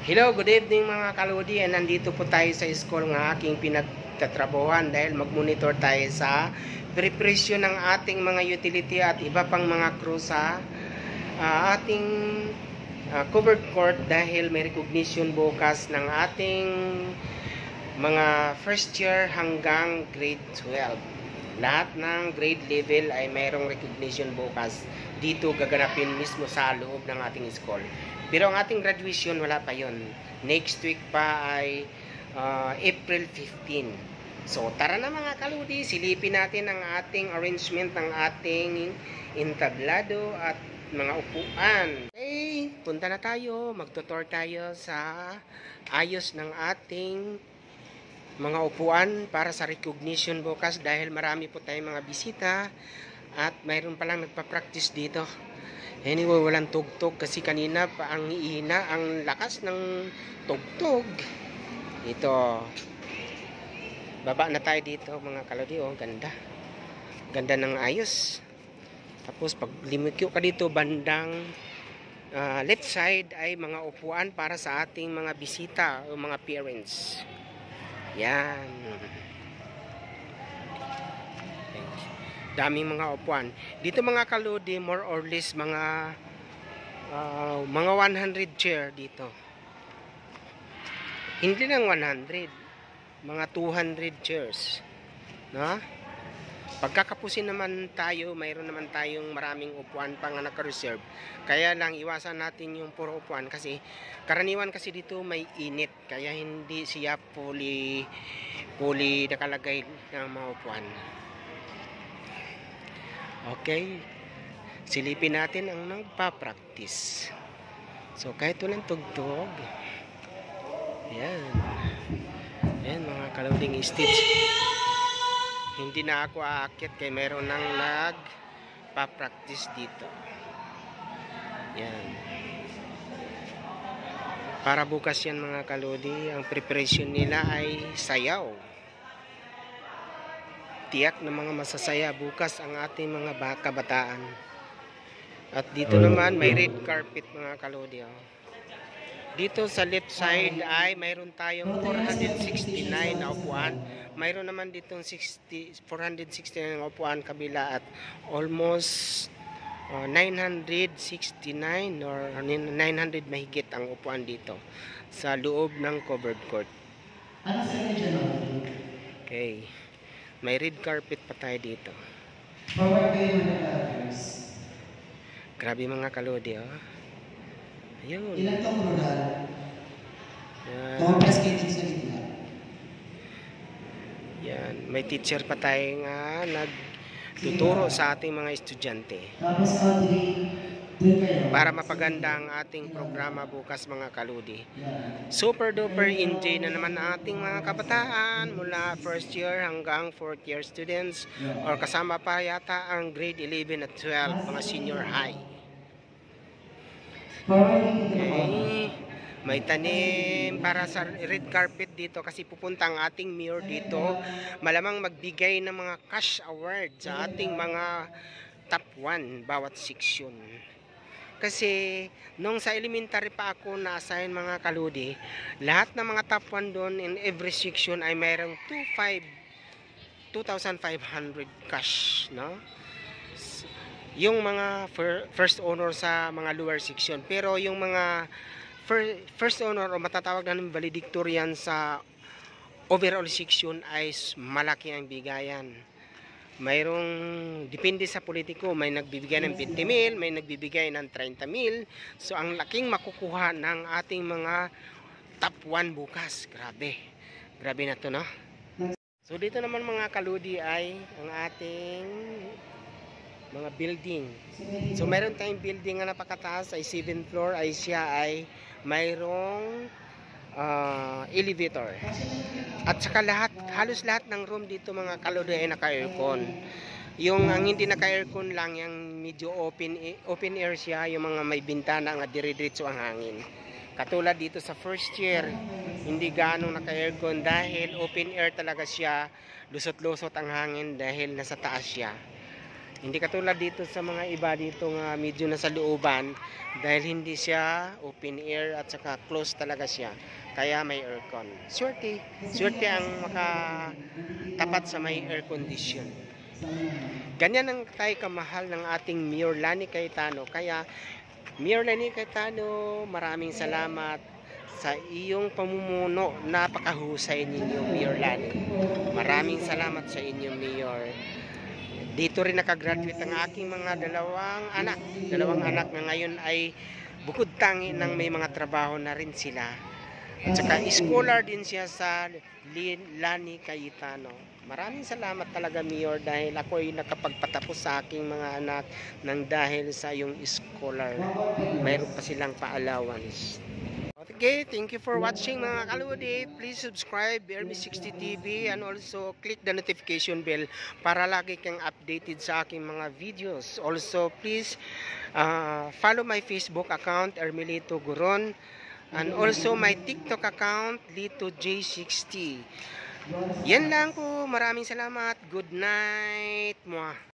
Hello, good evening mga kaludi. Nandito po tayo sa school ng aking pinagtatrabuhan dahil mag-monitor tayo sa preparation ng ating mga utility at iba pang mga crew sa ating covered court dahil may recognition bukas ng ating mga first year hanggang grade 12. Lahat ng grade level ay mayroong recognition bukas. Dito gaganapin mismo sa loob ng ating school. Pero ang ating graduation wala pa yon. Next week pa ay April 15. So tara na mga kaludi, silipin natin ang ating arrangement ng ating entablado at mga upuan. Okay, punta na tayo, magtutor tayo sa ayos ng ating mga upuan para sa recognition bukas dahil marami po tayong mga bisita at mayroon palang nagpa-practice dito. Anyway, walang tugtog kasi kanina pa ang ihina, ang lakas ng tugtog. Ito. Baba na tayo dito mga kalodi. Oh, ganda. Ganda ng ayos. Tapos pag limikyo ka dito bandang left side ay mga upuan para sa ating mga bisita o mga parents. Yan. Daming mga upuan. Dito mga kalodi, more or less mga 100 chair dito. Hindi lang 100, mga 200 chairs. No? Pagkakapusin naman tayo, mayroon naman tayong maraming upuan pang naka-reserve. Kaya lang iwasan natin yung puro upuan kasi karaniwan kasi dito may init. Kaya hindi siya fully nakalagay ng mga upuan. Okay, silipin natin ang nagpa-practice. So kahit walang tugtog, yan mga kaluding stitch. Hindi na ako aakyat kaya mayroon nang nagpa-practice dito. Yan, para bukas yan mga kaludi. Ang preparation nila ay sayaw. Tiyak na mga masasaya bukas ang ating mga kabataan. At dito naman may red carpet mga kalodi. Oh. Dito sa left side ay mayroon tayong 469 na upuan. Mayroon naman ditong 469 na upuan kabila at almost 969 or 900 mahigit ang upuan dito sa loob ng covered court. Okay. May red carpet pa tayo dito. Grabe mga kalodi, oh. Ayun. Ilan to plural? Yan. May teacher pa tayo nga nagtuturo sa ating mga estudyante. Para mapaganda ang ating programa bukas mga kaludi. Super duper enjoy na naman ating mga kabataan mula first year hanggang 4th year students or kasama pa yata ang grade 11 at 12 mga senior high. Okay. May tanim para sa red carpet dito kasi pupunta ang ating mayor dito. Malamang magbigay ng mga cash award sa ating mga top 1 bawat section. Kasi nung sa elementary pa ako na-assign mga kaludi, lahat ng mga top 1 doon in every section ay mayroong 2,500 cash, no? Yung mga first honor sa mga lower section. Pero yung mga first honor o matatawag na ng valedictorian sa overall section ay malaki ang bigayan. Mayroong, depende sa politiko, may nagbibigay ng 20,000, may nagbibigay ng 30,000. So, ang laking makukuha ng ating mga top 1 bukas. Grabe. Grabe na to, no? So, dito naman mga kaludi ay ang ating mga building. So, mayroon tayong building na napakataas ay 7th floor ay siya ay mayroong elevator. At saka halos lahat ng room dito mga kalodi ay naka-aircon. Yung ang hindi naka-aircon lang, yung medyo open air siya, yung mga may bintana nga dire-diretso ang hangin. Katulad dito sa first year, hindi ganong naka-aircon dahil open air talaga siya, lusot-lusot ang hangin dahil nasa taas siya. Hindi katulad dito sa mga iba dito nga medyo nasa looban dahil hindi siya open air at saka close talaga siya. Kaya may aircon. Swerte. Swerte ang makatapat sa may air condition. Ganyan ang tayo kamahal ng ating Mayor Lani Cayetano. Kaya Mayor Lani Cayetano, maraming salamat sa iyong pamumuno. Napakahusay ninyo, Mayor Lani. Maraming salamat sa inyo, Mayor. Dito rin nakagraduate ang aking mga dalawang anak. Dalawang anak na ngayon ay bukod tangi ng may mga trabaho na rin sila. At saka scholar din siya sa Lani Cayetano. Maraming salamat talaga, Mayor, dahil ako ay nakapagpatapos sa aking mga anak nang dahil sa yung scholar. Mayroon pa silang pa-allowance. Okay, thank you for watching mga kaludi. Please subscribe Ermi60 TV and also click the notification bell para lagi kang updated sa aking mga videos. Also, please follow my Facebook account Ermilito Goron and also my TikTok account Lito J60. Yan lang po. Maraming salamat. Good night. Mwah.